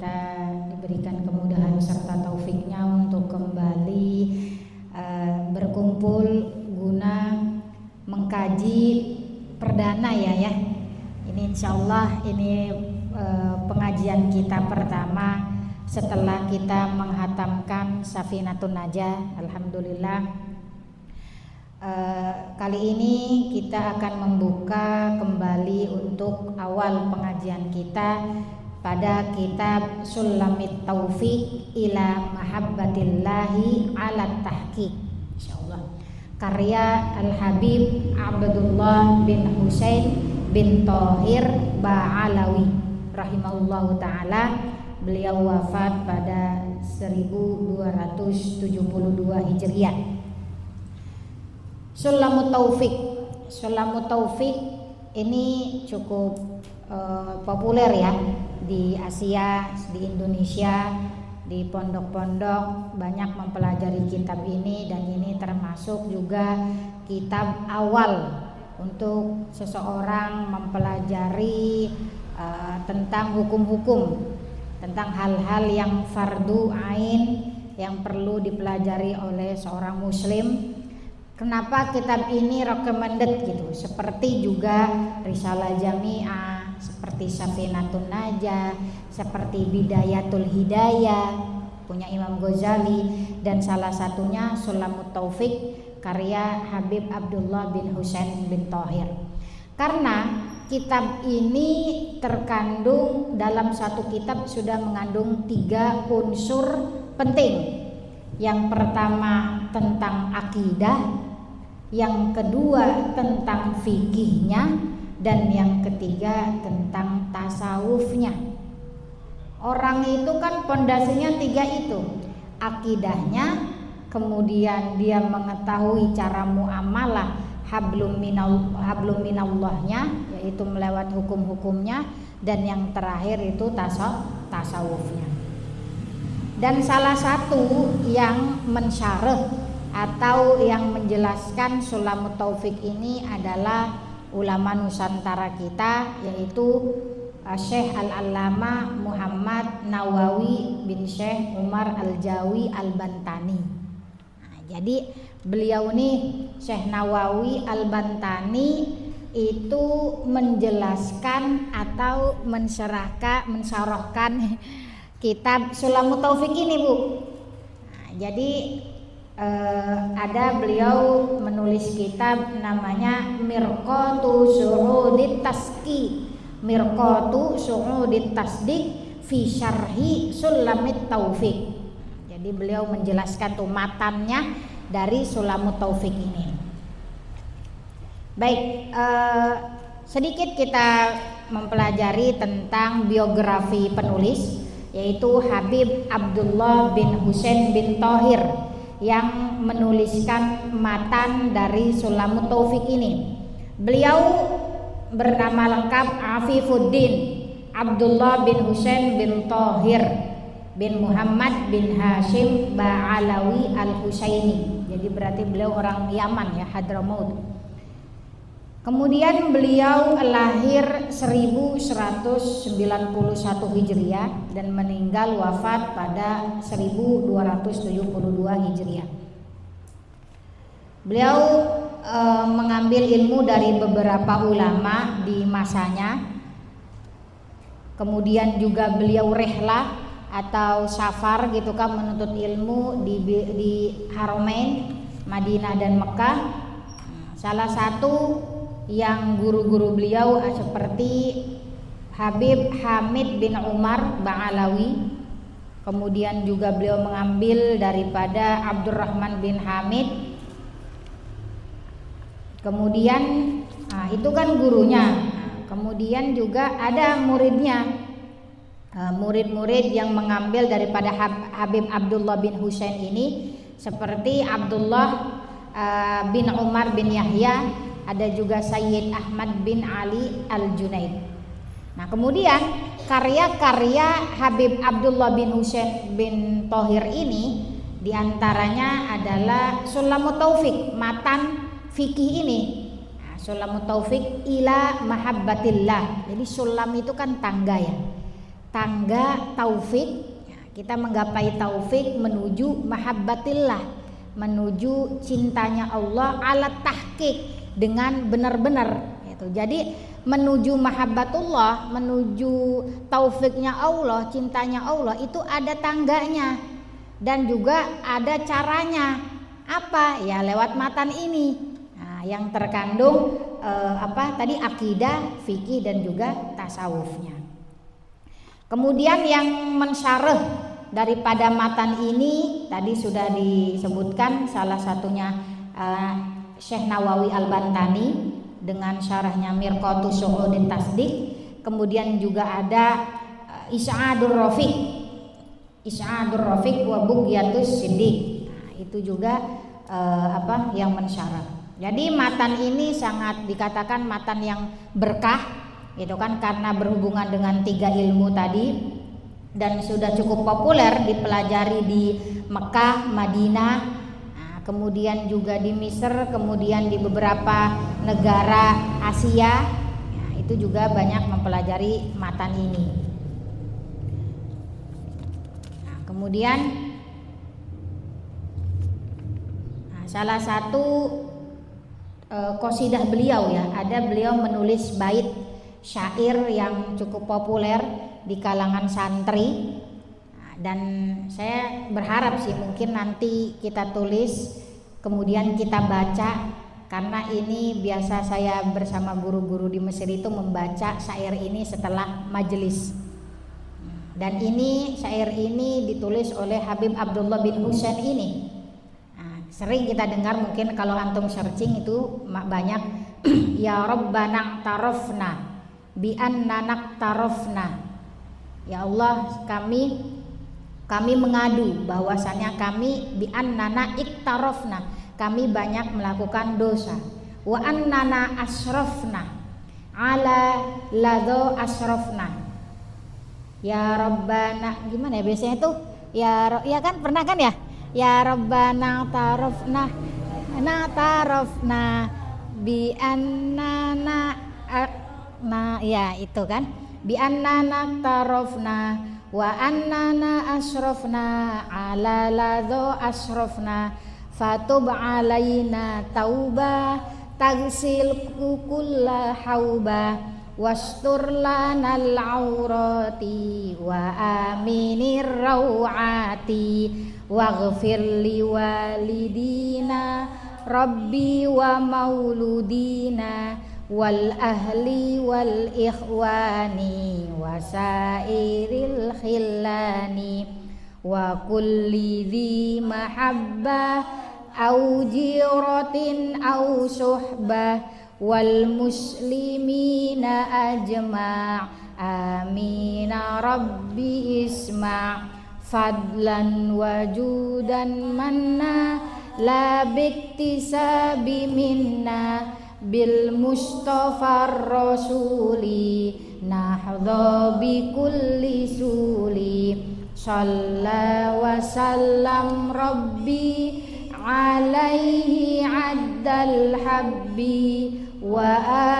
kita diberikan kemudahan serta taufiknya untuk kembali berkumpul guna mengkaji perdana ya. Ini insyaallah ini pengajian kita pertama setelah kita menghatamkan Safinatun Najah. Alhamdulillah. Kali ini kita akan membuka kembali untuk awal pengajian kita pada kitab Sulamit Taufiq ila Mahabbatillahi ala Tahqiq, insyaallah, karya Al-Habib Abdullah bin Husain bin Thahir Ba'alawi rahimahullahu ta'ala. Beliau wafat pada 1272 Hijriah. Sulamut Taufiq ini cukup populer ya di Asia, di Indonesia, di pondok-pondok banyak mempelajari kitab ini, dan ini termasuk juga kitab awal untuk seseorang mempelajari tentang hukum-hukum, tentang hal-hal yang fardu ain yang perlu dipelajari oleh seorang muslim. Kenapa kitab ini recommended gitu? Seperti juga Risalah Jami'ah, seperti Safinatun Najah, seperti Bidayatul Hidayah punya Imam Ghazali, dan salah satunya Sulamut Taufiq karya Habib Abdullah bin Husain bin Thahir. Karena kitab ini terkandung dalam satu kitab sudah mengandung 3 unsur penting. Yang pertama tentang akidah, yang kedua tentang fikihnya, dan yang ketiga tentang tasawufnya. Orang itu kan pondasinya 3 itu, akidahnya, kemudian dia mengetahui cara muamalah hablum minallahnya, yaitu melewat hukum-hukumnya, dan yang terakhir itu tasawufnya. Dan salah satu yang mensyarah atau yang menjelaskan Sulamut Taufiq ini adalah ulama Nusantara kita, yaitu Syekh Al-Allama Muhammad Nawawi bin Syekh Umar Al-Jawi Al-Bantani. Jadi beliau nih Syekh Nawawi Al-Bantani itu menjelaskan atau mensyarahkan kitab Sulamut Taufiq ini, Bu. Jadi ada beliau menulis kitab namanya Mirqatu Su'udit Tasdiq fi Syarhi Sulamit Taufiq. Jadi beliau menjelaskan tuh matannya dari Sulamut Taufiq ini. Baik, sedikit kita mempelajari tentang biografi penulis, yaitu Habib Abdullah bin Husain bin Thahir yang menuliskan matan dari Sulamut Taufiq ini. Beliau bernama lengkap Afifuddin Abdullah bin Husain bin Thahir bin Muhammad bin Hashim Ba'alawi Al-Husaini. Jadi berarti beliau orang Yaman ya, Hadramaut. Kemudian beliau lahir 1191 Hijriah dan meninggal wafat pada 1272 Hijriah. Beliau mengambil ilmu dari beberapa ulama di masanya. Kemudian juga beliau rehlah atau safar gitu kan, menuntut ilmu di Haramain, Madinah dan Mekah. Salah satu yang guru-guru beliau seperti Habib Hamid bin Umar Ba'alawi. Kemudian juga beliau mengambil daripada Abdurrahman bin Hamid. Kemudian itu kan gurunya. Kemudian juga ada muridnya, murid-murid yang mengambil daripada Habib Abdullah bin Husain ini seperti Abdullah bin Umar bin Yahya, ada juga Sayyid Ahmad bin Ali Al-Junaid. Nah, kemudian karya-karya Habib Abdullah bin Husain bin Thahir ini diantaranya adalah Sulamut Taufiq, matan fikih ini. Nah, Sulamut Taufiq ila Mahabbatillah. Jadi sulam itu kan tangga ya. tangga taufik. Kita menggapai taufik menuju mahabbatillah, menuju cintanya Allah ala tahqiq, dengan benar-benar gitu. Jadi menuju mahabbatullah, menuju taufiknya Allah, cintanya Allah itu ada tangganya dan juga ada caranya. Apa? Ya lewat matan ini. Nah, yang terkandung tadi akidah, fikih dan juga tasawufnya. Kemudian yang mensyarah daripada matan ini tadi sudah disebutkan, salah satunya Syekh Nawawi Al-Bantani dengan syarahnya Mirqatus Su'udit Tasdiq. Kemudian juga ada Isy'adur Rafiq wa Bughyatus Siddiq. Nah, itu juga yang mensyarah. Jadi matan ini sangat dikatakan matan yang berkah, itu kan karena berhubungan dengan 3 ilmu tadi dan sudah cukup populer dipelajari di Mekah, Madinah, kemudian juga di Mesir, kemudian di beberapa negara Asia. Nah, itu juga banyak mempelajari matan ini. Nah, kemudian salah satu qasidah beliau ya, ada beliau menulis bait syair yang cukup populer di kalangan santri. Dan saya berharap sih mungkin nanti kita tulis kemudian kita baca, karena ini biasa saya bersama guru-guru di Mesir itu membaca syair ini setelah majelis. Dan ini syair ini ditulis oleh Habib Abdullah bin Husain ini. Nah, sering kita dengar mungkin kalau antum searching itu banyak ya Rabbana tarafna bi anna naktarafna. Ya Allah, kami mengadu bahwasannya kami bi annana iktarafna, kami banyak melakukan dosa. Wa annana asrafna ala ladho asrafna. Ya Rabbana, gimana ya biasanya itu? Ya kan pernah kan ya? Ya Rabbana tarafna bi annana ya itu kan, bi annana tarafna wa annana asrafna ala ladho asrafna fatub alaina tauba tagsil kulla hauba wastur lanal aurati wa aminir rawati waghfir liwalidina rabbi wa mauludina wal ahli wal ikhwani wasairil khillani wa kulli dhi mahabbah au jiratin au suhbah wal muslimina ajma' amina rabbi isma' fadlan wajudan manna la biktisabi minna bil mustafa rasuli nahdha bi kulli suli shalla wa sallam rabbi alaihi addal habbi wa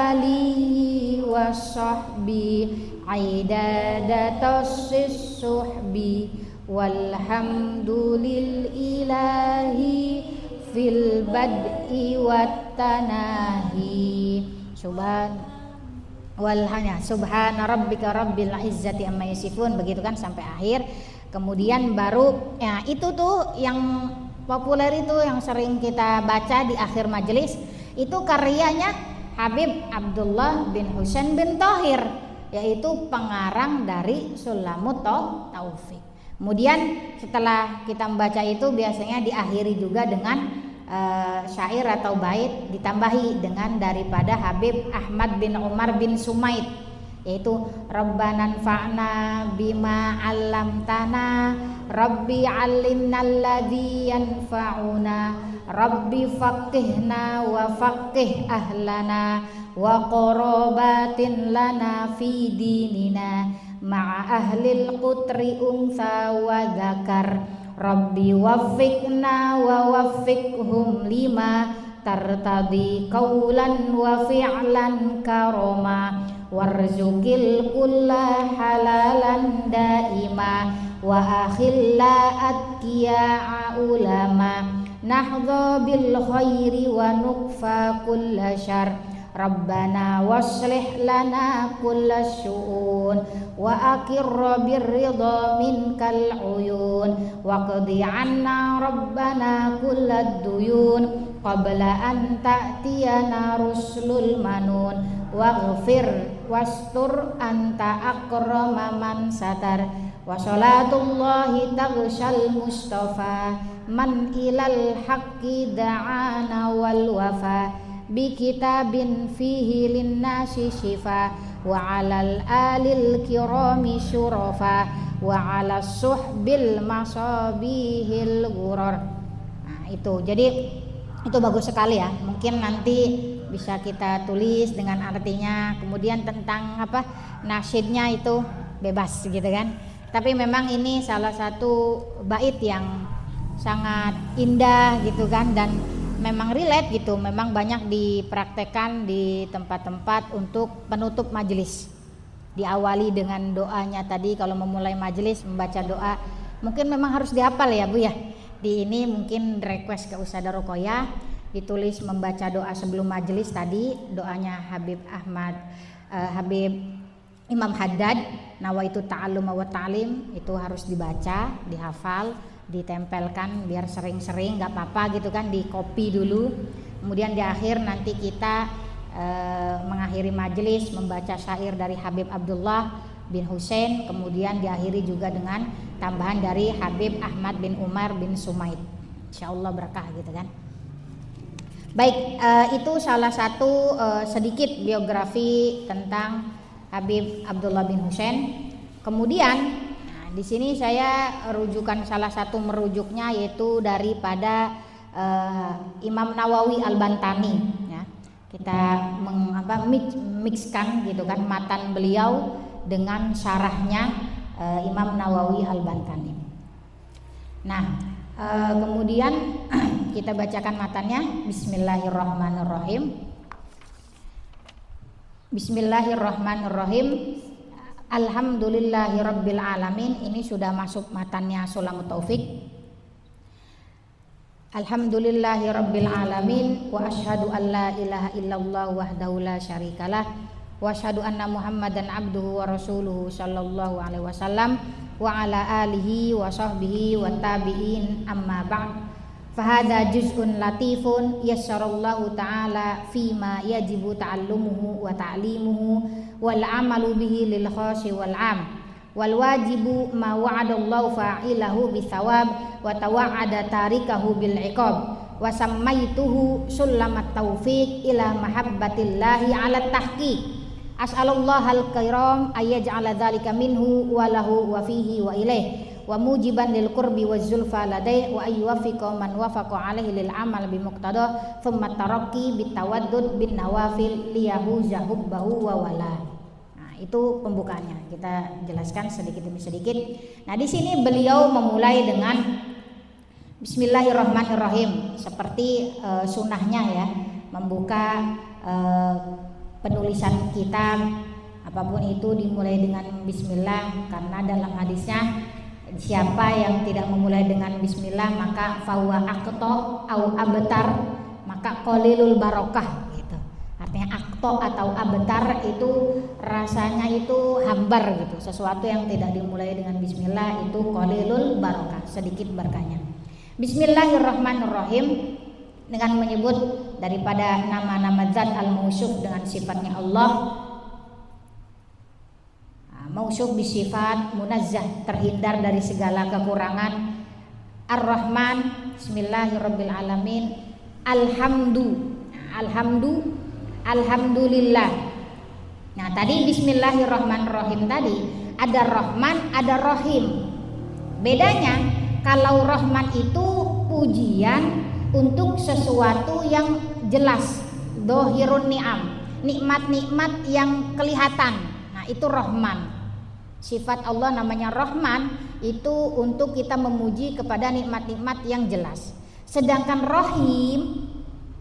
alihi wa sahbi aidadatas suhbi walhamdulil ilahi fil bad'i wat tanahi subhana rabbika rabbil izzati amma yasifun, begitu kan sampai akhir. Kemudian baru ya itu tuh yang populer itu yang sering kita baca di akhir majelis, itu karyanya Habib Abdullah bin Husain bin Thohir, yaitu pengarang dari Sulamut Taufik. Kemudian setelah kita membaca itu biasanya diakhiri juga dengan syair atau bait, ditambahi dengan daripada Habib Ahmad bin Umar bin Sumaid, yaitu Rabbana anfa'na bima 'allamtana Rabbi 'allimna alladzi yanfa'una Rabbi faqihna wa faqih ahlana wa qarabatin lana fi dinina ma'a ahlil qutri unsa wa dzakar Rabbi waffiqna wa waffiqhum lima tartadi qawlan wa fi'lan karama warzuqil kulla halalan daima wa akhilla atqiya ulama nahdha bil khairi wa nukfa kulla syarr Rabbana waslih lana kulla syu'un wa aqirra birridha minkal uyun wa qdi anna Rabbana kulla duyun qabla an ta'tiyana rusulul manun waghfir wastur anta akrama man satar wa salatullahi taghshal mustafa man ilal haqqi da'ana wal wafa bi kitabin fihi linnasi syifa wa alal alil kirami syurafa wa alas suhbil masabihil ghurur. Nah itu, jadi itu bagus sekali ya. Mungkin nanti bisa kita tulis dengan artinya, kemudian tentang apa nasyidnya itu bebas gitu kan. Tapi memang ini salah satu bait yang sangat indah gitu kan, dan memang relate gitu, memang banyak dipraktekkan di tempat-tempat untuk penutup majelis. Diawali dengan doanya tadi, kalau memulai majelis membaca doa, mungkin memang harus dihafal ya Bu ya. Di ini mungkin request ke Ustadzah Ruqayyah ditulis membaca doa sebelum majelis tadi, doanya Habib Imam Haddad, nawaitu ta'allum wa ta'lim, itu harus dibaca, dihafal, ditempelkan biar sering-sering, nggak apa-apa gitu kan, di copy dulu. Kemudian di akhir nanti kita mengakhiri majelis membaca syair dari Habib Abdullah bin Husain, kemudian diakhiri juga dengan tambahan dari Habib Ahmad bin Umar bin Sumaid. Insyaallah berkah gitu kan. Baik, itu salah satu sedikit biografi tentang Habib Abdullah bin Husain. Kemudian di sini saya rujukan salah satu merujuknya, yaitu daripada Imam Nawawi Al-Bantani ya. Kita mixkan gitu kan matan beliau dengan syarahnya Imam Nawawi Al-Bantani. Nah, kemudian kita bacakan matannya. Bismillahirrahmanirrahim. Bismillahirrahmanirrahim. Alhamdulillahirabbil alamin. Ini sudah masuk matannya Sulamut Taufik. Alhamdulillahirabbil alamin wa asyhadu an la ilaha illallah wahdahu la syarikalah wa asyhadu anna Muhammadan abduhu wa rasuluhu sallallahu alaihi wasallam wa ala alihi wa sahbihi wa tabi'in, amma ba'd. Fahadha juz'un latifun yassarallahu ta'ala fima yajibu ta'allumuhu wa ta'limuhu wal amalu bihi lil khasi wal 'am wal wajibu ma wa'adallahu fa'ilahu bithawab wa tawa'ada tarikahu bil 'iqab wa sammaituhu sulamat taufiq ila mahabbatillahi 'ala tahqiq. As'alullahal kiram ayyaj'ala dzalika minhu wa lahu wa fihi wa ilaih wa mujiban lil qurbi waz zulfa ladai wa ayyuwaffiqa man wafaqa alaihi lil amal bi muqtada thumma tarakki bit tawaddud bin nawafil liyahuza hubbahu wa wala. Nah, itu pembukaannya. Kita jelaskan sedikit demi sedikit. Nah, di sini beliau memulai dengan Bismillahirrahmanirrahim, seperti sunnahnya ya, membuka penulisan kitab apapun itu dimulai dengan bismillah, karena dalam hadisnya siapa yang tidak memulai dengan bismillah maka fahuwa aqta au abtar, maka qalilul barokah gitu. Artinya aqta atau abtar itu rasanya itu hambar gitu. Sesuatu yang tidak dimulai dengan bismillah itu qalilul barokah, sedikit berkahnya. Bismillahirrahmanirrahim, dengan menyebut daripada nama-nama zat al-mausuf dengan sifatnya Allah. Mausuf bisifat, munazzah, terhindar dari segala kekurangan. Ar-Rahman, bismillahirrabbilalamin. Alhamdulillah. Nah, tadi bismillahirrahmanirrahim tadi ada Rahman, ada Rahim. Bedanya, kalau Rahman itu pujian untuk sesuatu yang jelas, dohirun ni'am, nikmat-nikmat yang kelihatan. Nah, itu Rahman. Sifat Allah namanya Rahman, itu untuk kita memuji kepada nikmat-nikmat yang jelas. Sedangkan Rahim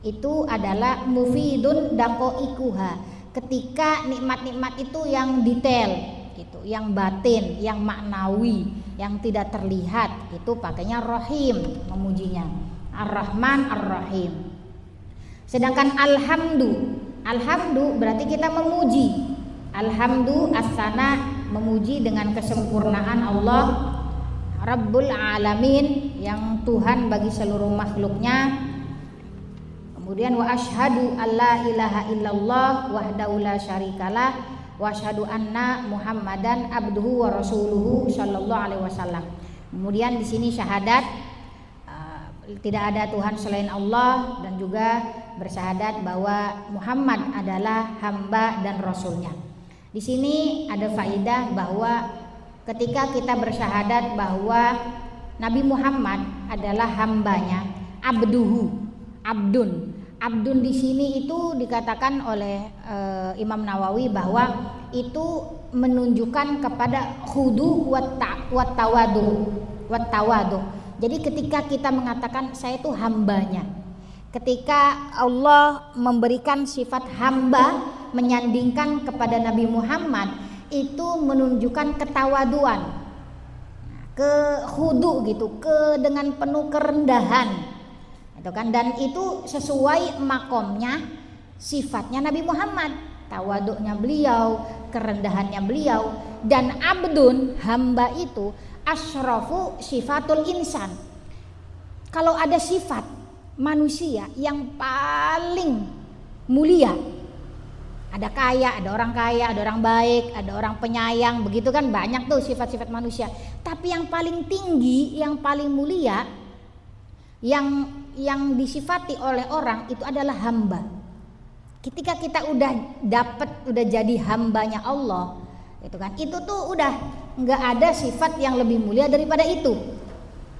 itu adalah mufidun daqaiquha, ketika nikmat-nikmat itu yang detail gitu, yang batin, yang maknawi, yang tidak terlihat, itu pakainya Rahim, memujinya. Ar-Rahman Ar-Rahim. Sedangkan alhamdu berarti kita memuji. Alhamdu as-sana, memuji dengan kesempurnaan Allah Rabbul Alamin, yang Tuhan bagi seluruh makhluknya. Kemudian wa asyhadu alla ilaha illallah wahdahu la syarikalah wa asyhadu anna Muhammadan abduhu wa rasuluhu sallallahu alaihi wasallam. Kemudian di sini syahadat tidak ada Tuhan selain Allah, dan juga bersyahadat bahwa Muhammad adalah hamba dan rasulnya. Di sini ada faidah bahwa ketika kita bersyahadat bahwa Nabi Muhammad adalah hambanya, abdun di sini itu dikatakan oleh Imam Nawawi bahwa itu menunjukkan kepada khudu wat tawadu. Jadi ketika kita mengatakan saya itu hambanya, ketika Allah memberikan sifat hamba menyandingkan kepada Nabi Muhammad, itu menunjukkan ketawaduan, khudu gitu, dengan penuh kerendahan, itu kan, dan itu sesuai makomnya, sifatnya Nabi Muhammad, tawaduknya beliau, kerendahannya beliau. Dan abdun, hamba itu asyrafu sifatul insan. Kalau ada sifat manusia yang paling mulia, ada kaya, ada orang kaya, ada orang baik, ada orang penyayang, begitu kan, banyak tuh sifat-sifat manusia. Tapi yang paling tinggi, yang paling mulia, yang disifati oleh orang itu adalah hamba. Ketika kita udah jadi hambanya Allah, itu kan, itu tuh udah nggak ada sifat yang lebih mulia daripada itu.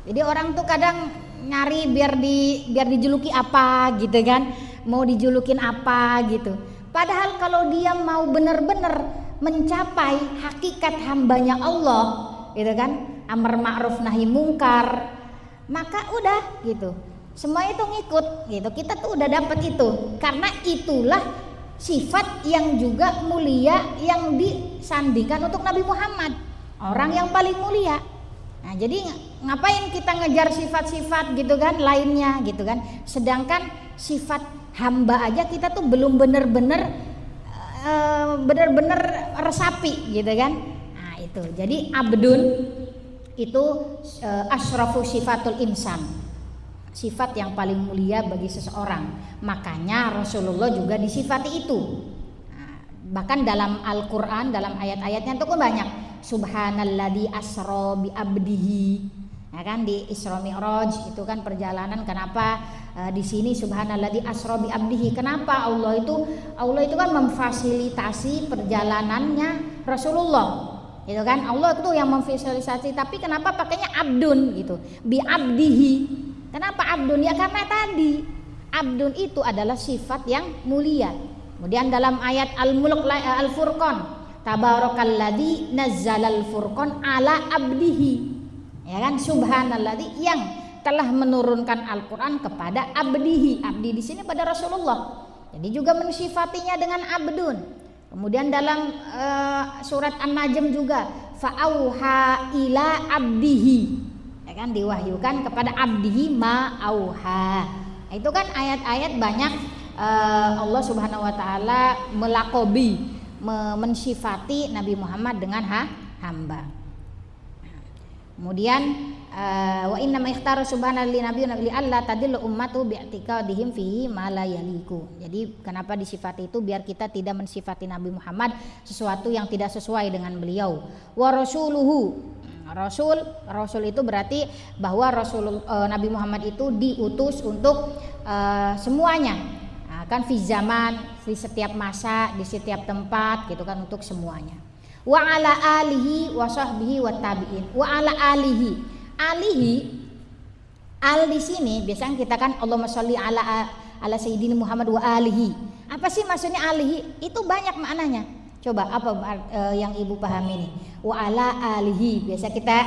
Jadi orang tuh kadang nyari biar dijuluki apa gitu kan, mau dijulukin apa gitu. Padahal kalau dia mau benar-benar mencapai hakikat hambanya Allah, gitu kan, amar ma'ruf nahi mungkar, maka udah gitu, semua itu ngikut gitu. Kita tuh udah dapat itu, karena itulah sifat yang juga mulia yang disandingkan untuk Nabi Muhammad, orang yang paling mulia. Nah, jadi ngapain kita ngejar sifat-sifat gitu kan lainnya gitu kan, sedangkan sifat hamba aja kita tuh belum benar-benar resapi gitu kan. Nah, itu. Jadi abdun itu asyrafu sifatul insan, sifat yang paling mulia bagi seseorang. Makanya Rasulullah juga disifati itu. Nah, bahkan dalam Al-Qur'an, dalam ayat-ayatnya itu kan banyak. Subhanalladzi asra bi abdihi. Ya kan, di Isra Mi'raj itu kan perjalanan, kenapa di sini subhanalladzi asra bi abdihi? Kenapa Allah itu kan memfasilitasi perjalanannya Rasulullah. Gitu kan? Allah itu yang memfasilitasi, tapi kenapa pakainya abdun gitu? Bi abdihi. Kenapa abdun? Ya karena tadi abdun itu adalah sifat yang mulia. Kemudian dalam ayat Al-Mulk Al-Furqan, tabarakalladzi nazzalal furqan ala abdihi. Ya kan, subhanalladzi yang telah menurunkan Al-Qur'an kepada abdihi. Abdi di sini pada Rasulullah. Jadi juga mensifatinya dengan abdun. Kemudian dalam surat An-Najm juga fa'auha ila abdihi. Ya kan, diwahyukan kepada abdihi ma auha. Itu kan ayat-ayat banyak Allah Subhanahu wa taala melakobi, mensifati Nabi Muhammad dengan hamba. Kemudian wa inna ma ikhtara subhanallahi nabiyyan li alla tadillu ummatu bi'tiqadihim fihi ma la yaliku. Jadi kenapa disifati itu? Biar kita tidak mensifati Nabi Muhammad sesuatu yang tidak sesuai dengan beliau. Wa rasuluhu, Rasul itu berarti bahwa Nabi Muhammad itu diutus untuk semuanya. Nah, kan fi zaman, di setiap masa, di setiap tempat gitu kan, untuk semuanya. Wa ala alihi wa sahbihi wa tabi'in. Wa ala alihi. Al di sini biasanya kita kan Allahumma sholli ala sayyidina Muhammad wa alihi. Apa sih maksudnya alihi? Itu banyak maknanya. Coba apa yang ibu pahami ini? Wa ala alihi. Biasa kita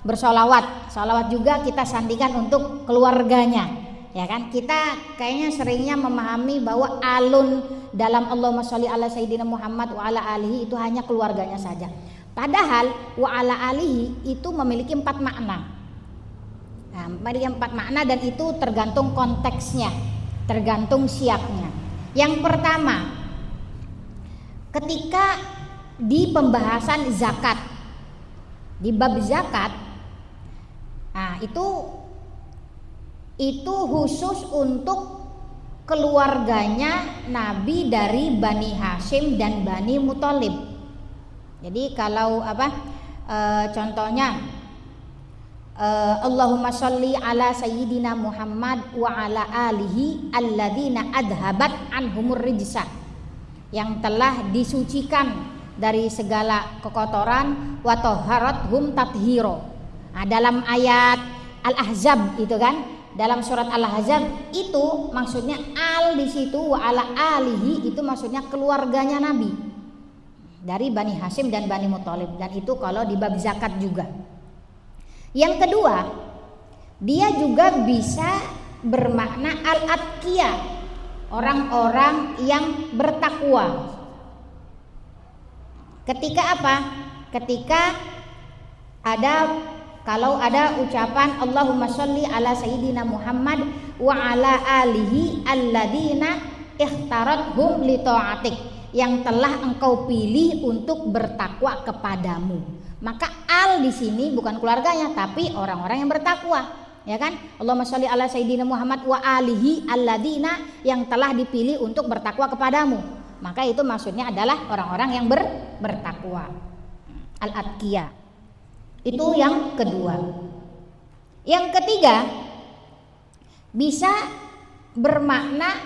bersolawat. Solawat juga kita sandikan untuk keluarganya. Ya kan, kita kayaknya seringnya memahami bahwa alun dalam Allahumma sholli ala sayyidina Muhammad wa ala alihi itu hanya keluarganya saja. Padahal wa ala alihi itu memiliki 4 makna. Nah, memiliki 4 makna dan itu tergantung konteksnya, tergantung siapnya. Yang pertama, ketika di pembahasan zakat, di bab zakat, nah itu khusus untuk keluarganya Nabi dari Bani Hashim dan Bani Muthalib. Jadi kalau contohnya Allahumma sholli ala sayyidina Muhammad wa ala alihi alladzina adhabat anhumur rijsa, yang telah disucikan dari segala kekotoran, wa tahharathum tathhiro. Nah, dalam ayat Al-Ahzab itu kan, dalam surat Al-Ahzab itu maksudnya al di situ, wa ala alihi itu maksudnya keluarganya Nabi dari Bani Hashim dan Bani Muthalib, dan itu kalau di bab zakat juga. Yang kedua, dia juga bisa bermakna al-atqiyah, orang-orang yang bertakwa. Ketika apa? Ketika kalau ada ucapan Allahumma sholli ala sayyidina Muhammad wa ala alihi alladzina ikhtarathum li ta'atik, yang telah engkau pilih untuk bertakwa kepadamu. Maka al di sini bukan keluarganya tapi orang-orang yang bertakwa, ya kan? Allahumma sholli ala sayyidina Muhammad wa alihi alladzina, yang telah dipilih untuk bertakwa kepadamu. Maka itu maksudnya adalah orang-orang yang bertakwa. Al-atqiyah. Itu yang kedua. Yang ketiga, bisa bermakna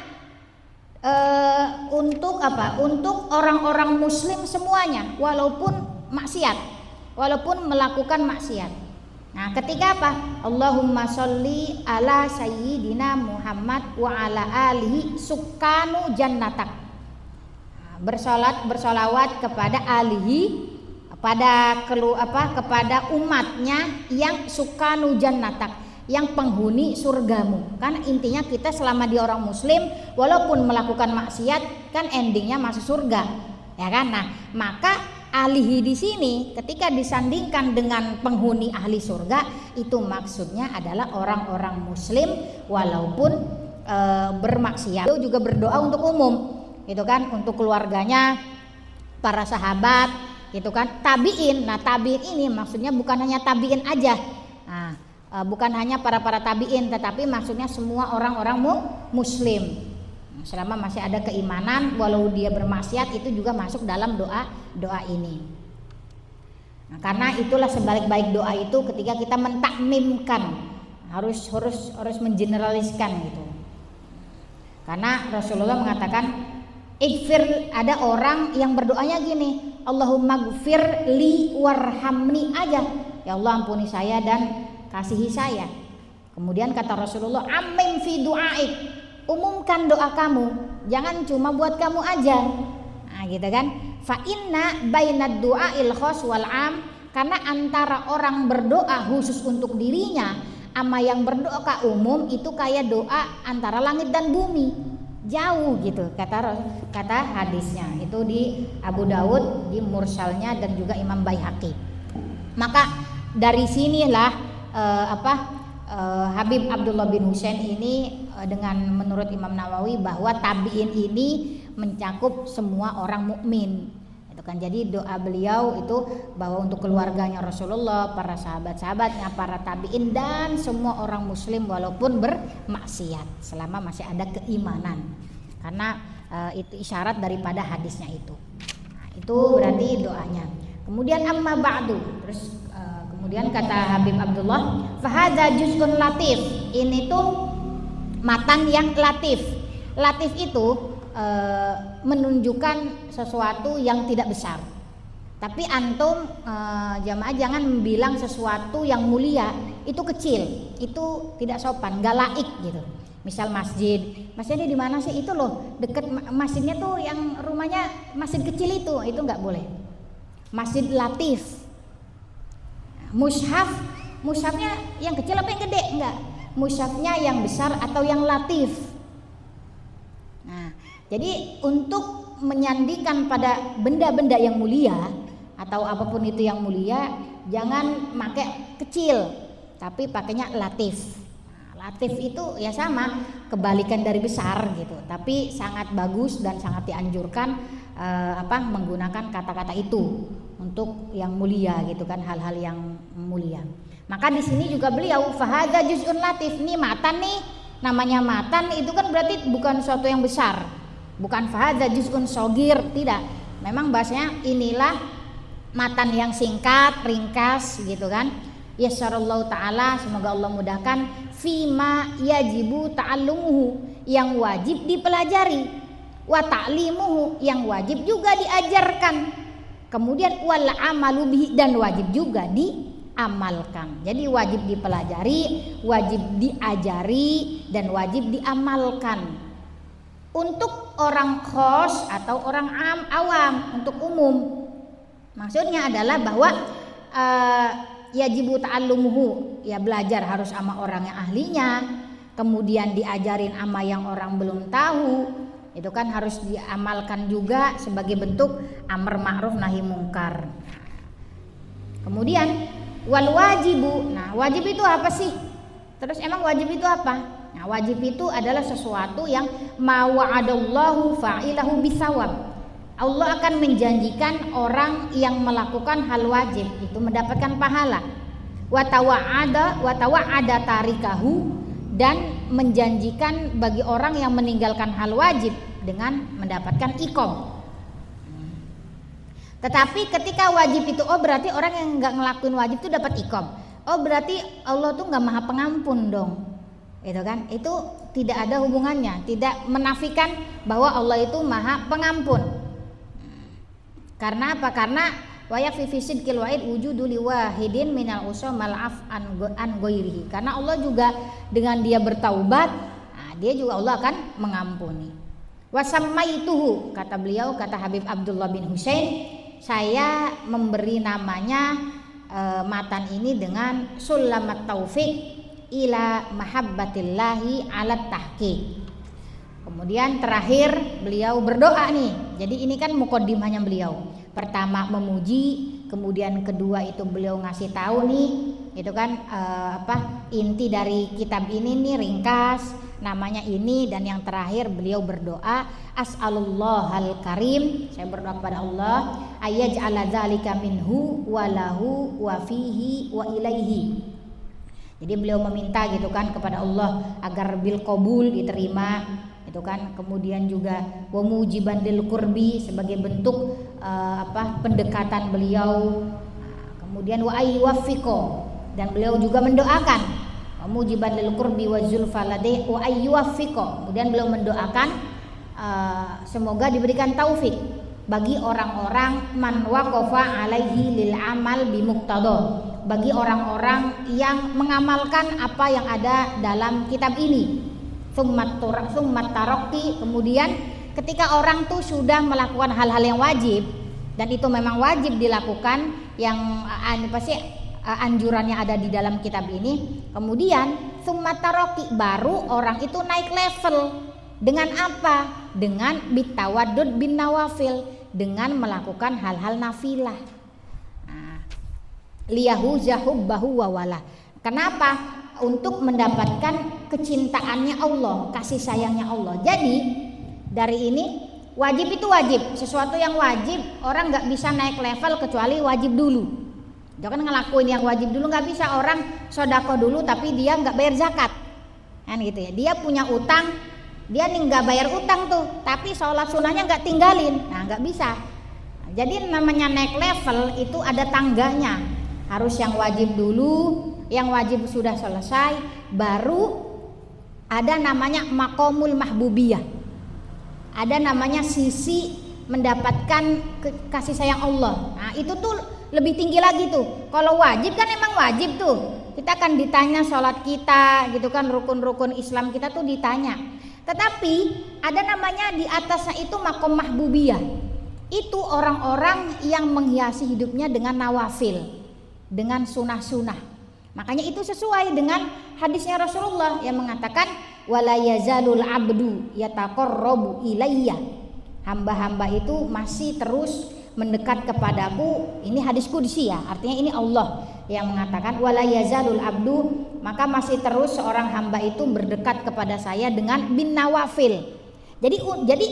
untuk apa? Untuk orang-orang muslim semuanya, walaupun maksiat, walaupun melakukan maksiat. Nah, ketika apa? Allahumma sholli ala sayyidina Muhammad wa ala alihi sukkanu jannatak. Bersolawat kepada alihi, kepada umatnya yang sukanu jannatak, yang penghuni surgamu. Kan intinya kita selama di orang muslim walaupun melakukan maksiat kan endingnya masuk surga, ya kan? Nah, maka alihi di sini ketika disandingkan dengan penghuni ahli surga, itu maksudnya adalah orang-orang muslim walaupun bermaksiat. Itu juga berdoa untuk umum, itu kan, untuk keluarganya, para sahabat, gitu kan, tabiin. Nah, tabiin ini maksudnya bukan hanya tabiin aja, nah, bukan hanya para tabiin, tetapi maksudnya semua orang-orang muslim selama masih ada keimanan, walau dia bermaksiat itu juga masuk dalam doa ini. Nah, karena itulah sebalik-balik doa itu ketika kita mentakmimkan, harus mengeneraliskan gitu. Karena Rasulullah mengatakan ighfir, ada orang yang berdoanya gini, Allahumma gfir li warhamni aja, ya Allah ampuni saya dan kasihi saya. Kemudian kata Rasulullah, amin fi du'aik, umumkan doa kamu, jangan cuma buat kamu aja. Nah, gitu kan. Fa inna bainad du'ail khas wal am, karena antara orang berdoa khusus untuk dirinya sama yang berdoa ke umum itu kayak doa antara langit dan bumi. Jauh gitu kata hadisnya, itu di Abu Dawud, di mursalnya, dan juga Imam Baihaqi. Maka dari sinilah Habib Abdullah bin Husain ini dengan menurut Imam Nawawi bahwa tabiin ini mencakup semua orang mukmin. Itu kan, jadi doa beliau itu bahwa untuk keluarganya Rasulullah, para sahabat-sahabatnya, para tabiin, dan semua orang muslim walaupun bermaksiat selama masih ada keimanan. Karena itu isyarat daripada hadisnya itu. Nah, itu berarti doanya. Kemudian amma ba'du, terus kemudian kata Habib Abdullah, fahadza juz'un latif, ini tuh matan yang latif. Latif itu menunjukkan sesuatu yang tidak besar. Tapi antum jamaah jangan bilang sesuatu yang mulia itu kecil, itu tidak sopan, gak laik gitu. Misal masjidnya di mana sih? Itu loh deket masjidnya tuh yang rumahnya masjid kecil itu nggak boleh. Masjid latif. Mushafnya yang kecil apa yang gede? Enggak. mushafnya yang besar atau yang latif. Nah, jadi untuk menyandikan pada benda-benda yang mulia atau apapun itu yang mulia, jangan pakai kecil, tapi pakainya latif. Nah, latif itu ya sama, kebalikan dari besar gitu, tapi sangat bagus dan sangat dianjurkan menggunakan kata-kata itu untuk yang mulia gitu kan, hal-hal yang mulia. Maka di sini juga beliau fahadza juz'un latif, nih matan nih, namanya matan itu kan berarti bukan suatu yang besar, bukan fahadza juz'un shogir, tidak. Memang bahasanya inilah matan yang singkat, ringkas gitu kan. Yasyarallahu ta'ala, semoga Allah mudahkan, fima yajibu ta'allumuhu, yang wajib dipelajari, wa ta'limuhu, yang wajib juga diajarkan, kemudian wal amalu bihi, dan wajib juga diamalkan. Jadi wajib dipelajari, wajib diajari, dan wajib diamalkan. Untuk orang khos atau orang awam, untuk umum, maksudnya adalah bahwa yajibu ta'allumuhu, ya belajar harus sama orang yang ahlinya, kemudian diajarin sama yang orang belum tahu, itu kan harus diamalkan juga sebagai bentuk amar ma'ruf nahi mungkar. Kemudian wal wajibu, nah wajib itu apa sih? Terus emang wajib itu apa? Nah wajib itu adalah sesuatu yang ma wa'adallahu fa'ilahu bisawab. Allah akan menjanjikan orang yang melakukan hal wajib itu mendapatkan pahala. Wa tawa'ada tarikahu, dan menjanjikan bagi orang yang meninggalkan hal wajib dengan mendapatkan iqab. Tetapi ketika wajib itu berarti orang yang nggak ngelakuin wajib itu dapat iqab. Berarti Allah tuh nggak maha pengampun dong. Itu kan? Itu tidak ada hubungannya, tidak menafikan bahwa Allah itu maha pengampun. Karena apa? Karena wayak fi sidqil wa'id wujudu li wahidin minal usra mal'af an ghairihi. Karena Allah juga dengan dia bertaubat, nah, dia juga Allah akan mengampuni. Wasammaituhu, kata beliau, kata Habib Abdullah bin Husain, saya memberi namanya matan ini dengan sulamat taufik ila mahabbatillahi alat tahqiq. Kemudian terakhir beliau berdoa nih. Jadi ini kan muqaddimahnya beliau. Pertama memuji, kemudian kedua itu beliau ngasih tahu nih, itu kan inti dari kitab ini nih ringkas, namanya ini, dan yang terakhir beliau berdoa as'alullahal karim, saya berdoa kepada Allah ayyaj'ala dzalika minhu wa lahu wa fihi wa ilaihi. Jadi beliau meminta gitu kan kepada Allah agar bil qabul, diterima itu kan, kemudian juga wa mujiban lil qurbi, sebagai bentuk pendekatan beliau, kemudian wa ayyuwaffiqo, dan beliau juga mendoakan wa mujiban lil qurbi wa zulfa ladai wa ayyuwaffiqo, kemudian beliau mendoakan semoga diberikan taufik bagi orang-orang man waqafa alaihi lil amal bi muqtada, bagi orang-orang yang mengamalkan apa yang ada dalam kitab ini. Summat tarokti, kemudian ketika orang tuh sudah melakukan hal-hal yang wajib, dan itu memang wajib dilakukan, yang pasti anjurannya ada di dalam kitab ini, kemudian summat tarokti, baru orang itu naik level. Dengan apa? Dengan bitawadud bin nawafil, dengan melakukan hal-hal nafilah. Liyahu zahubbahu wawala. Kenapa? Untuk mendapatkan kecintaannya Allah, kasih sayangnya Allah. Jadi dari ini wajib itu wajib, sesuatu yang wajib orang nggak bisa naik level kecuali wajib dulu. Jangan ngelakuin yang wajib dulu, nggak bisa. Orang sodako dulu tapi dia nggak bayar zakat, kan gitu ya. Dia punya utang, dia nih nggak bayar utang tuh, tapi sholat sunnahnya nggak tinggalin, nah nggak bisa. Jadi namanya naik level itu ada tangganya, harus yang wajib dulu. Yang wajib sudah selesai, baru ada namanya maqamul mahbubiyah, ada namanya sisi mendapatkan kasih sayang Allah. Nah itu tuh lebih tinggi lagi tuh. Kalau wajib kan emang wajib tuh, kita akan ditanya sholat kita gitu kan, rukun-rukun Islam kita tuh ditanya. Tetapi ada namanya di atasnya itu maqam mahbubiyah, itu orang-orang yang menghiasi hidupnya dengan nawafil, dengan sunah-sunah. Makanya itu sesuai dengan hadisnya Rasulullah yang mengatakan wala yazalul abdu yataqarrabu ilayya. Hamba-hamba itu masih terus mendekat kepadaku. Ini hadis qudsi ya, artinya ini Allah yang mengatakan wala yazalul abdu, maka masih terus seorang hamba itu berdekat kepada saya dengan bin nawafil. Jadi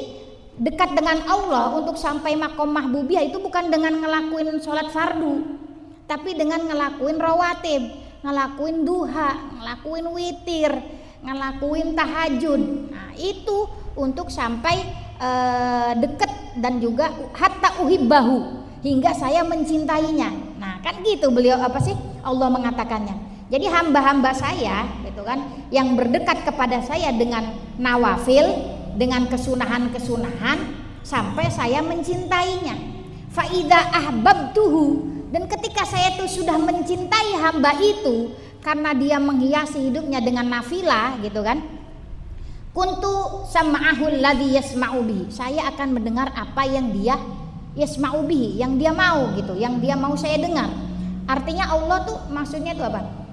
dekat dengan Allah untuk sampai makom mahbubiyah itu bukan dengan ngelakuin sholat fardu, tapi dengan ngelakuin rawatib, ngelakuin duha, ngelakuin witir, ngelakuin tahajud. Nah, itu untuk sampai dekat dan juga hatta uhibbahu, hingga saya mencintainya. Nah, kan gitu beliau Allah mengatakannya. Jadi hamba-hamba saya gitu kan yang berdekat kepada saya dengan nawafil, dengan kesunahan-kesunahan sampai saya mencintainya. Fa idza ahbabtuhu, dan ketika saya tuh sudah mencintai hamba itu karena dia menghiasi hidupnya dengan nafilah gitu kan, kuntu sam'ahul ladzi yasma'u bihi, saya akan mendengar apa yang dia yasma'u bihi, yang dia mau gitu, yang dia mau saya dengar. Artinya Allah tuh maksudnya itu apa?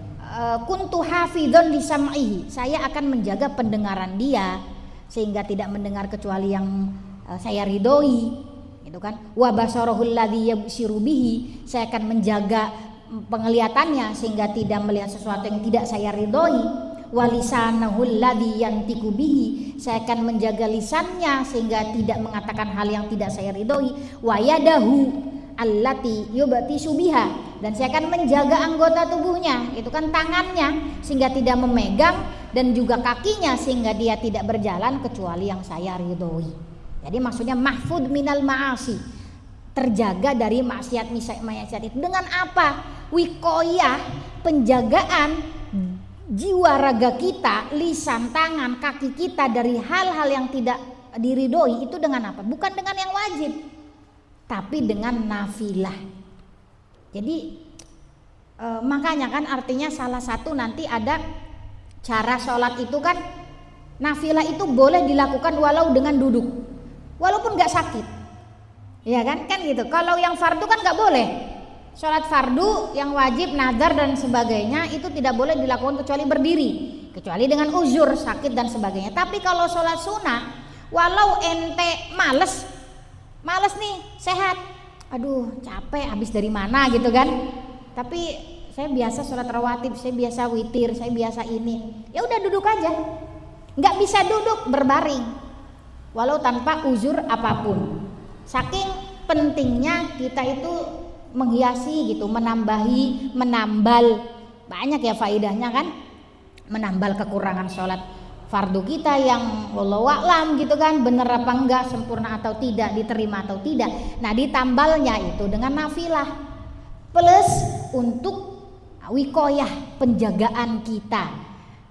Kuntu hafidhon li sam'ihi, saya akan menjaga pendengaran dia sehingga tidak mendengar kecuali yang saya ridhoi gitu kan. Wa basarahul ladzi yabsiru bihi, saya akan menjaga penglihatannya sehingga tidak melihat sesuatu yang tidak saya ridhoi. Walisanahul ladzi yantiqu bihi, saya akan menjaga lisannya sehingga tidak mengatakan hal yang tidak saya ridhoi. Wa yadahu allati yubtisu biha, dan saya akan menjaga anggota tubuhnya, itu kan tangannya, sehingga tidak memegang, dan juga kakinya sehingga dia tidak berjalan kecuali yang saya ridhoi. Jadi maksudnya mahfud minal ma'asi, terjaga dari maksiat itu dengan apa? Wikoyah, penjagaan jiwa raga kita, lisan, tangan, kaki kita dari hal-hal yang tidak diridhoi itu dengan apa? Bukan dengan yang wajib, tapi dengan nafilah. Jadi makanya kan artinya salah satu nanti ada cara sholat itu kan, nafilah itu boleh dilakukan walau dengan duduk, walaupun nggak sakit, ya kan gitu. Kalau yang fardu kan nggak boleh. Sholat fardu yang wajib, nazar dan sebagainya itu tidak boleh dilakukan kecuali berdiri, kecuali dengan uzur, sakit dan sebagainya. Tapi kalau sholat sunnah, walau ente males nih, sehat, aduh capek habis dari mana gitu kan, tapi saya biasa sholat rawatib, saya biasa witir, saya biasa ini, ya udah duduk aja. Nggak bisa duduk, berbaring walau tanpa uzur apapun. Saking pentingnya kita itu menghiasi gitu, menambal banyak ya faidahnya kan, menambal kekurangan sholat fardu kita yang wallahu a'lam gitu kan, bener apa enggak, sempurna atau tidak, diterima atau tidak. Nah ditambalnya itu dengan nafilah plus untuk wikoyah, penjagaan kita.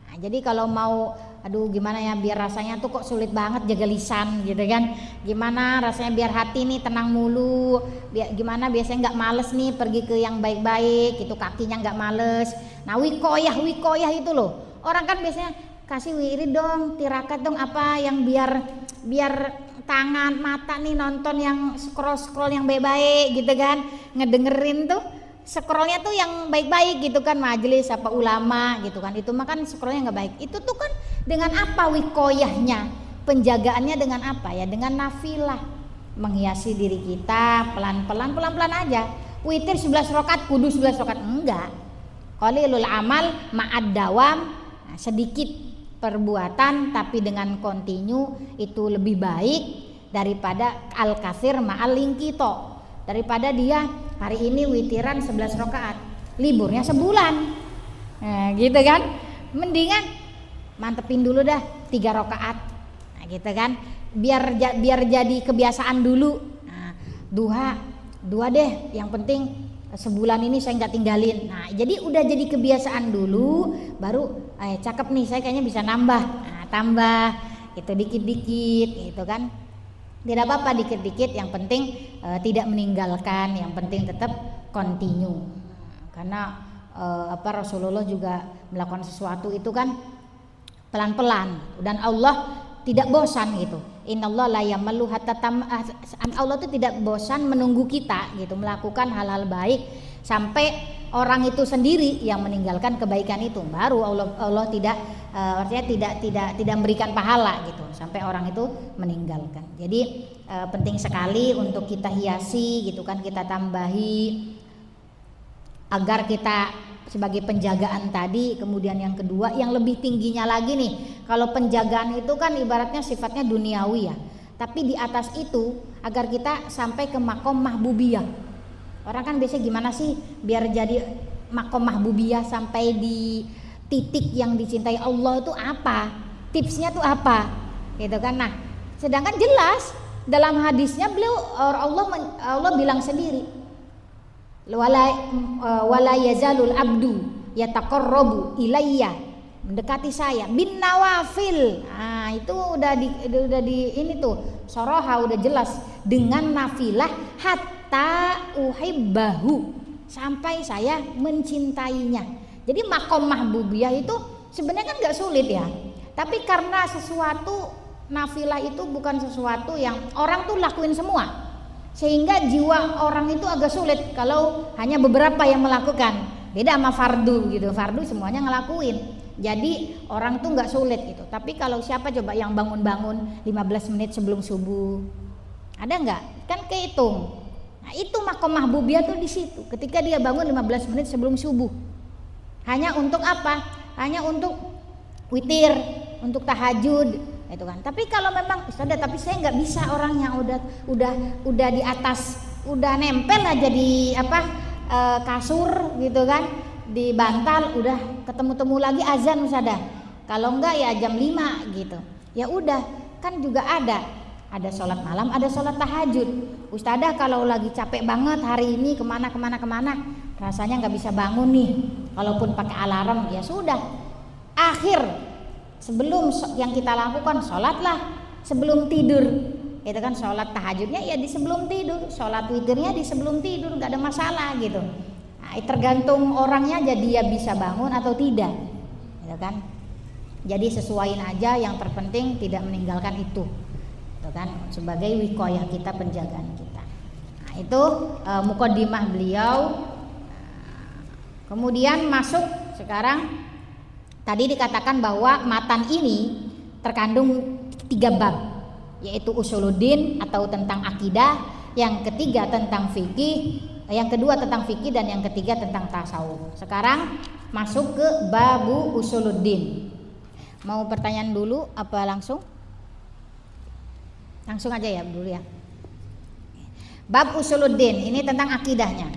Nah, jadi kalau mau aduh gimana ya biar rasanya tuh kok sulit banget jaga lisan gitu kan, gimana rasanya biar hati nih tenang mulu, gimana biasanya nggak males nih pergi ke yang baik-baik gitu, kakinya nggak males. Nah wikoyah itu loh, orang kan biasanya kasih wirid dong, tirakat dong, apa yang biar tangan mata nih nonton yang scroll yang baik-baik gitu kan, ngedengerin tuh scrollnya tuh yang baik-baik gitu kan, majelis apa ulama gitu kan, itu mah kan scrollnya nggak baik. Itu tuh kan dengan apa wikoyahnya, penjagaannya dengan apa ya, dengan nafilah, menghiasi diri kita pelan-pelan aja. Witir 11 rakaat kudu 11 rakaat enggak, qalilul amal ma'ad dawam, nah, sedikit perbuatan tapi dengan kontinu itu lebih baik daripada al-katsir ma'al linkito, daripada dia hari ini witiran 11 rakaat, liburnya sebulan. Nah, gitu kan. Mendingan mantepin dulu dah 3 rakaat. Nah, gitu kan. Biar jadi kebiasaan dulu. Nah, dua deh, yang penting sebulan ini saya nggak tinggalin. Nah, jadi udah jadi kebiasaan dulu, baru cakep nih, saya kayaknya bisa nambah. Nah, tambah itu dikit-dikit gitu kan. Tidak apa-apa dikit-dikit, yang penting tidak meninggalkan, yang penting tetap continue. Karena Rasulullah juga melakukan sesuatu itu kan pelan-pelan, dan Allah tidak bosan gitu. Innallaha la yamallu hatta Allah itu tidak bosan menunggu kita gitu, melakukan hal-hal baik sampai orang itu sendiri yang meninggalkan kebaikan itu, baru Allah tidak artinya tidak memberikan pahala gitu sampai orang itu meninggalkan. Jadi penting sekali untuk kita hiasi gitu kan, kita tambahi agar kita sebagai penjagaan tadi. Kemudian yang kedua yang lebih tingginya lagi nih, kalau penjagaan itu kan ibaratnya sifatnya duniawi ya, tapi di atas itu agar kita sampai ke makom mahbubiyah. Orang kan biasanya gimana sih biar jadi makom mahbubiyah sampai di titik yang dicintai Allah itu apa? Tipsnya tuh apa? Gitu kan. Nah, sedangkan jelas dalam hadisnya beliau Allah bilang sendiri, wala yazalul abdu yataqarrabu ilayya, mendekati saya bin nawafil. Nah, itu udah di ini tuh soroha udah jelas, dengan nafilah hatta uhibbahu, sampai saya mencintainya. Jadi makom mahbubiyah itu sebenarnya kan gak sulit ya, tapi karena sesuatu nafilah itu bukan sesuatu yang orang tuh lakuin semua, sehingga jiwa orang itu agak sulit kalau hanya beberapa yang melakukan. Beda sama fardu gitu, fardu semuanya ngelakuin, jadi orang tuh nggak sulit gitu. Tapi kalau siapa coba yang bangun-bangun 15 menit sebelum subuh, ada nggak? Kan kehitung. Nah, itu makom mahbubiyah tuh di situ, ketika dia bangun 15 menit sebelum subuh, hanya untuk apa? Hanya untuk witir, untuk tahajud itu kan. Tapi kalau memang Ustazah, tapi saya nggak bisa, orang yang udah di atas, udah nempel aja di kasur gitu kan, di bantal, udah ketemu lagi azan Ustazah. Kalau enggak ya jam 5 gitu. Ya udah, kan juga ada sholat malam, ada sholat tahajud. Ustazah kalau lagi capek banget hari ini kemana, rasanya nggak bisa bangun nih, walaupun pakai alarm, ya sudah, akhir sebelum yang kita lakukan sholatlah sebelum tidur, itu kan sholat tahajudnya ya di sebelum tidur, sholat witirnya di sebelum tidur, nggak ada masalah gitu. Nah, tergantung orangnya jadi dia bisa bangun atau tidak, gitu kan. Jadi sesuaiin aja, yang terpenting tidak meninggalkan itu, gitu kan, sebagai wiqayah kita, penjagaan kita. Nah, itu muqaddimah beliau. Kemudian masuk sekarang. Tadi dikatakan bahwa matan ini terkandung 3 bab, yaitu usuluddin atau tentang akidah, yang ketiga tentang fikih, yang kedua tentang fikih, dan yang ketiga tentang tasawuf. Sekarang masuk ke babu usuluddin. Mau pertanyaan dulu apa langsung? Langsung aja ya dulu ya. Bab usuluddin ini tentang akidahnya.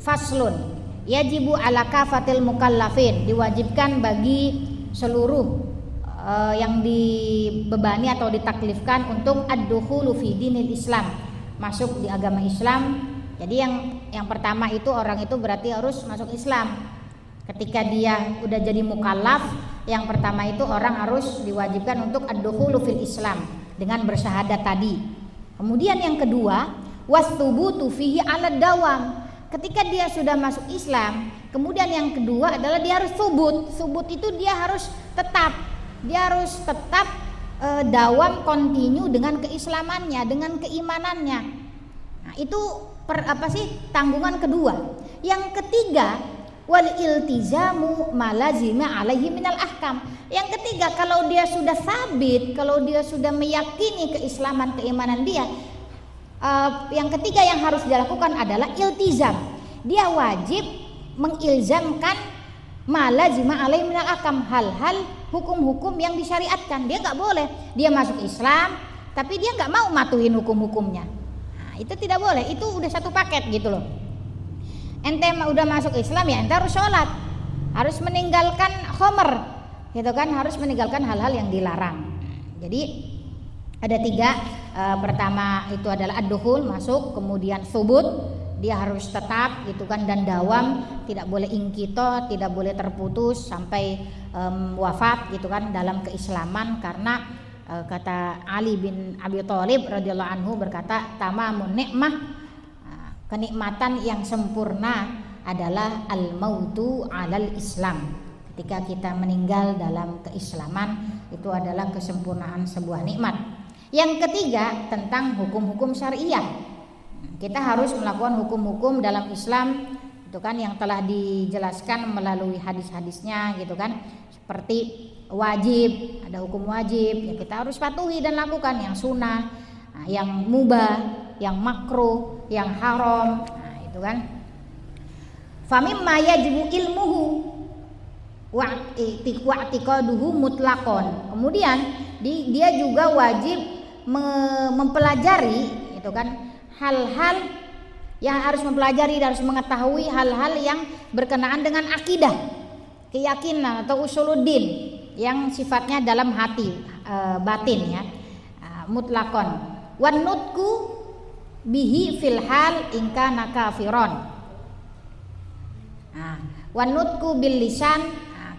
Faslun, yajibu ala kafatil mukallafin, diwajibkan bagi seluruh yang dibebani atau ditaklifkan untuk ad-dukhulu fi dinil Islam, masuk di agama Islam. Jadi yang pertama itu orang itu berarti harus masuk Islam. Ketika dia udah jadi mukallaf, yang pertama itu orang harus diwajibkan untuk ad-dukhulu fil Islam dengan bersyahadat tadi. Kemudian yang kedua, wastubutu fihi 'ala dawam. Ketika dia sudah masuk Islam, kemudian yang kedua adalah dia harus subut. Subut itu dia harus tetap dawam, kontinu dengan keislamannya, dengan keimanannya. Nah, itu tanggungan kedua. Yang ketiga, wal iltizamu malazima alaihi minal ahkam. Yang ketiga, kalau dia sudah sabit, kalau dia sudah meyakini keislaman, keimanan dia, yang ketiga yang harus dilakukan adalah iltizam. Dia wajib mengilzamkan malazima alaihi minal ahkam, hal-hal hukum-hukum yang disyariatkan. Dia nggak boleh dia masuk Islam tapi dia nggak mau matuhin hukum-hukumnya. Nah, itu tidak boleh. Itu udah satu paket gitu loh. Ente udah masuk Islam ya ente harus sholat, harus meninggalkan khomer, gitu kan, harus meninggalkan hal-hal yang dilarang. Jadi ada 3, pertama itu adalah ad-dukhul, masuk, kemudian subut, dia harus tetap gitu kan, dan dawam, tidak boleh ingkito, tidak boleh terputus sampai wafat gitu kan dalam keislaman. Karena kata Ali bin Abi Thalib radhiyallahu anhu berkata, tamamun nikmah, kenikmatan yang sempurna adalah al-mautu alal Islam. Ketika kita meninggal dalam keislaman, itu adalah kesempurnaan sebuah nikmat. Yang ketiga tentang hukum-hukum syariah. Kita harus melakukan hukum-hukum dalam Islam itu kan yang telah dijelaskan melalui hadis-hadisnya gitu kan, seperti wajib, ada hukum wajib ya kita harus patuhi dan lakukan, yang sunnah, yang mubah, yang makruh, yang haram, nah itu kan. Famimma yajibu ilmuhu wa i'tiqaduhu mutlaqon. Kemudian dia juga wajib mempelajari itu kan hal-hal yang harus mempelajari dan harus mengetahui hal-hal yang berkenaan dengan akidah, keyakinan atau usuluddin yang sifatnya dalam hati, batin ya, mutlaqon. Wan nutku bihi fil hal in kana kafiron. Nah, wan nutku bil lisan,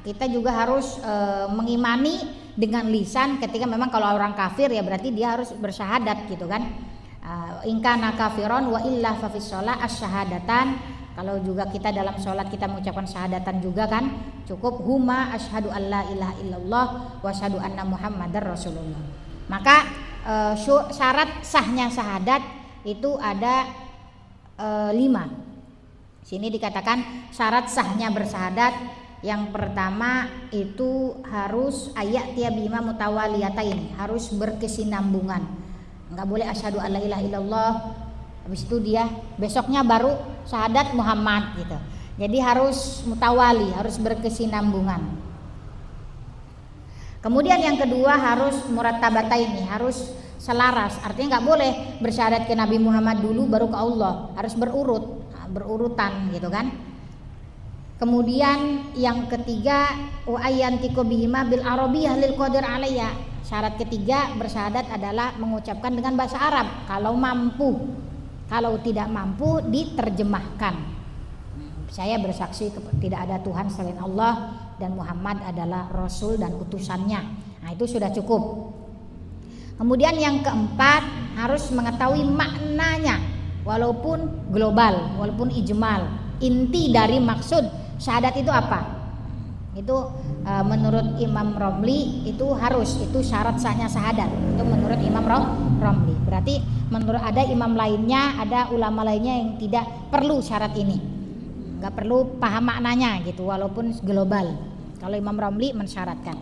kita juga harus mengimani dengan lisan ketika memang kalau orang kafir ya berarti dia harus bersyahadat gitu kan. In kana kafiron wa illa fa fis shalah asyhadatan. Kalau juga kita dalam sholat kita mengucapkan syahadatan juga kan, cukup huma asyhadu alla ilaha illallah wa asyhadu anna muhammadar rasulullah. Maka syarat sahnya syahadat itu ada 5. Sini dikatakan syarat sahnya bersyahadat, yang pertama itu harus ayat tiya bima mutawaliyatain, harus berkesinambungan. Enggak boleh asyhadu alla ilaha illallah habis itu dia besoknya baru syahadat Muhammad gitu. Jadi harus mutawali, harus berkesinambungan. Kemudian yang kedua harus murattabataini, harus selaras. Artinya nggak boleh bersyahadat ke Nabi Muhammad dulu baru ke Allah, harus berurutan gitu kan. Kemudian yang ketiga wa ayyantiqu bihima bil arabiyyah lil qadir alayya. Syarat ketiga bersyahadat adalah mengucapkan dengan bahasa Arab kalau mampu. Kalau tidak mampu diterjemahkan. Saya bersaksi tidak ada Tuhan selain Allah dan Muhammad adalah Rasul dan utusannya. Nah itu sudah cukup. Kemudian yang keempat harus mengetahui maknanya, walaupun global, walaupun ijmal. Inti dari maksud syahadat itu apa? Itu menurut Imam Romli itu harus, itu syarat sahnya syahadat itu menurut Imam Romli. Berarti menurut ada imam lainnya, ada ulama lainnya yang tidak perlu syarat ini, nggak perlu paham maknanya gitu walaupun global. Kalau Imam Romli mensyaratkan.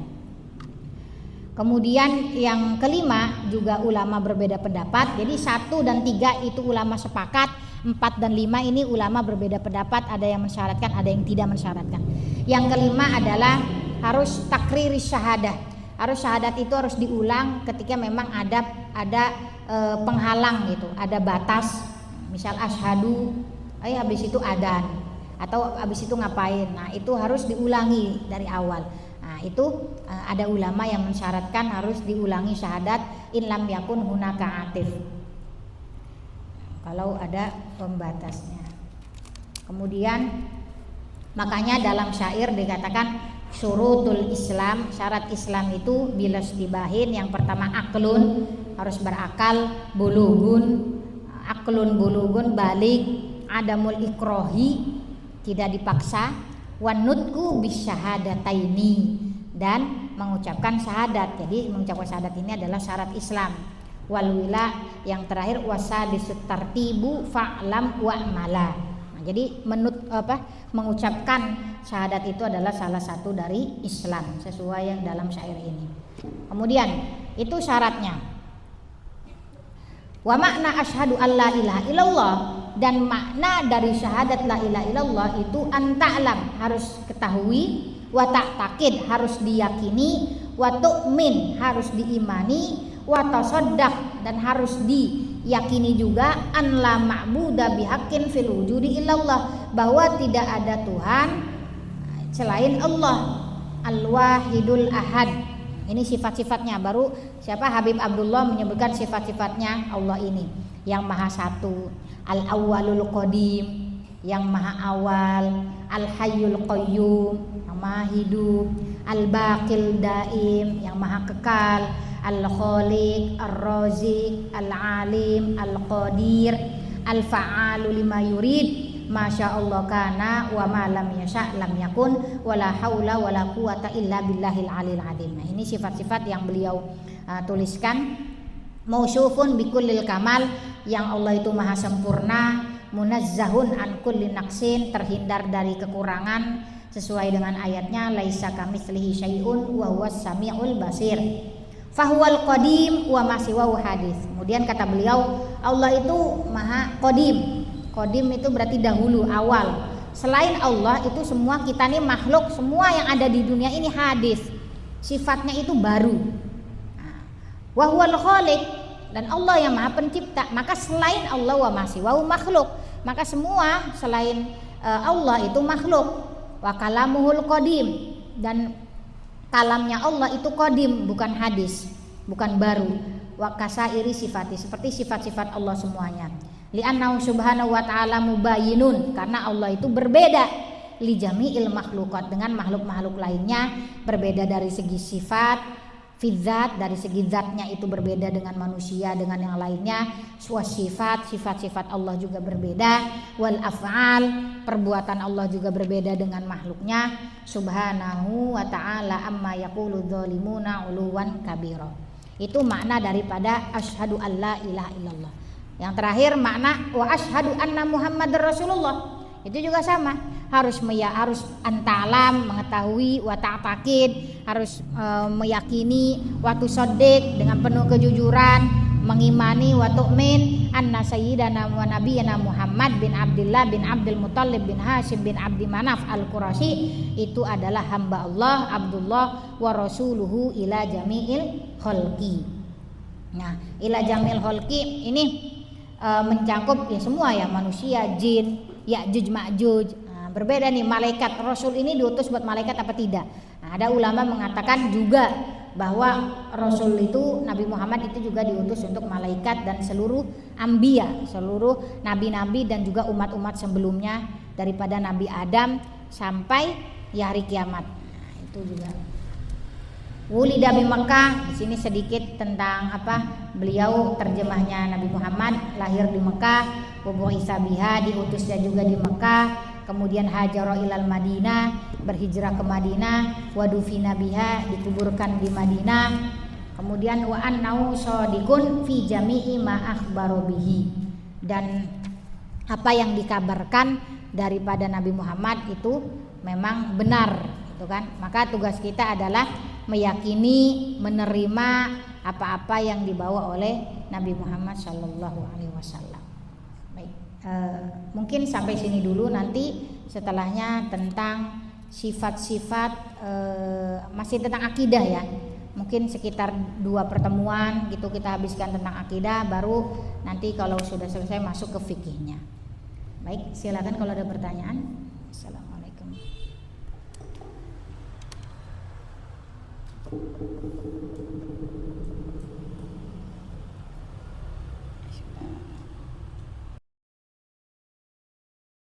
Kemudian yang kelima juga ulama berbeda pendapat. Jadi 1 dan 3 itu ulama sepakat, 4 dan 5 ini ulama berbeda pendapat, ada yang mensyaratkan, ada yang tidak mensyaratkan. Yang kelima adalah harus takriris syahadah. Harus syahadat itu harus diulang ketika memang ada penghalang gitu, ada batas. Misal asyhadu, habis itu adzan atau habis itu ngapain. Nah, itu harus diulangi dari awal. Nah, itu ada ulama yang mensyaratkan harus diulangi syahadat in lam yakun hunaka atif. Kalau ada pembatasnya. Kemudian makanya dalam syair dikatakan syurutul Islam, syarat Islam itu bila istibahin, yang pertama aklun, harus berakal, bulugun, aklun bulugun, balik, adamul ikrohi, tidak dipaksa, wanutku bisyahadataini, dan mengucapkan syahadat. Jadi mengucapkan syahadat ini adalah syarat Islam. Walwila yang terakhir wasadisut tartibu fa'lam wa'mala. Nah, jadi mengucapkan syahadat itu adalah salah satu dari Islam sesuai yang dalam syair ini. Kemudian itu syaratnya. Wa makna asyhadu alla ilaha illallah, dan makna dari syahadat la ilaha illallah itu anta'lam, harus ketahui, wa ta'taqid, harus diyakini, wa tu'min, harus diimani, wa tasaddaq, dan harus diyakini juga an la ma'buda bihaqqin fil wujudi illallah, bahwa tidak ada Tuhan selain Allah, al-wahidul ahad. Ini sifat-sifatnya. Baru siapa Habib Abdullah menyebutkan sifat-sifatnya Allah ini, yang maha satu, al-awwalul qadim, yang maha awal, al-hayyul qayyum, yang maha hidup, al-baqil daim, yang maha kekal, al-khaliq, ar-raziq, al-alim, al-qadir, al-fa'alu lima yurid, masya Allah kana wa ma lam yasha lam yakun wala haula wala quwata illa billahil alil azim. Nah, ini sifat-sifat yang beliau tuliskan. Mausufun bikullil kamal, yang Allah itu maha sempurna, munazzahun an kulli naqsin, terhindar dari kekurangan sesuai dengan ayatnya laisa kamitslihi syai'un wa huwas samiul basir. Fahuwal qadim wa ma siwahu hadis. Kemudian kata beliau, Allah itu maha qadim. Qadim itu berarti dahulu, awal. Selain Allah itu semua kita ini makhluk, semua yang ada di dunia ini hadis. Sifatnya itu baru. Wa huwal khaliq, dan Allah yang maha pencipta. Maka selain Allah wa ma siwahu makhluk. Maka semua selain Allah itu makhluk. Wa kalamuhul qadim, dan kalamnya Allah itu qadim, bukan hadis, bukan baru. Wa kasairi sifati, seperti sifat-sifat Allah semuanya. Li'annahu subhanahu wa ta'ala mubayyinun, karena Allah itu berbeda li jami'il makhluqat, dengan makhluk-makhluk lainnya, berbeda dari segi sifat, fidzat, dari segi zatnya itu berbeda dengan manusia, dengan yang lainnya. Sifat-sifat Allah juga berbeda. Wal af'al, perbuatan Allah juga berbeda dengan makhluknya. Subhanahu wa ta'ala amma yaqulu dzalimuna uluwan kabira. Itu makna daripada asyhadu alla ilaha illallah. Yang terakhir makna wa asyhadu anna muhammadar rasulullah. Itu juga sama, harus antalam, mengetahui, wa ta'taqid, harus meyakini, wa tusaddiq, dengan penuh kejujuran, mengimani, wa tu'min anna sayyidana wa nabiyyana Muhammad bin Abdullah bin Abdul Muttalib bin Hashim bin Abdi Manaf al-Qurashi itu adalah hamba Allah, Abdullah wa rasuluhu ila jami'il khalqi. Nah, ila jami'il khalqi ini mencakup ya semua ya, manusia, jin, Ya'juj Ma'juj. Nah, berbeda nih, malaikat, Rasul ini diutus buat malaikat apa tidak? Nah, ada ulama mengatakan juga bahwa Rasul itu, Nabi Muhammad itu juga diutus untuk malaikat dan seluruh anbiya, seluruh nabi-nabi dan juga umat-umat sebelumnya daripada Nabi Adam sampai ya hari kiamat. Nah, itu juga. Wulida bi Mekah, di sini sedikit tentang apa beliau, terjemahnya Nabi Muhammad lahir di Mekah, wa Isa biha, diutusnya juga di Mekah, kemudian hajara ilal Madinah, berhijrah ke Madinah, wa dufina biha, dikuburkan di Madinah, kemudian wa annahu shadiqun fi jami'i ma akhbaro bihi, dan apa yang dikabarkan daripada Nabi Muhammad itu memang benar, gitu kan. Maka tugas kita adalah meyakini, menerima apa-apa yang dibawa oleh Nabi Muhammad Shallallahu Alaihi Wasallam. Baik, mungkin sampai sini dulu. Nanti setelahnya tentang sifat-sifat, masih tentang akidah ya. Mungkin sekitar 2 pertemuan gitu kita habiskan tentang akidah, baru nanti kalau sudah selesai masuk ke fikihnya. Baik, silakan kalau ada pertanyaan. Assalamualaikum.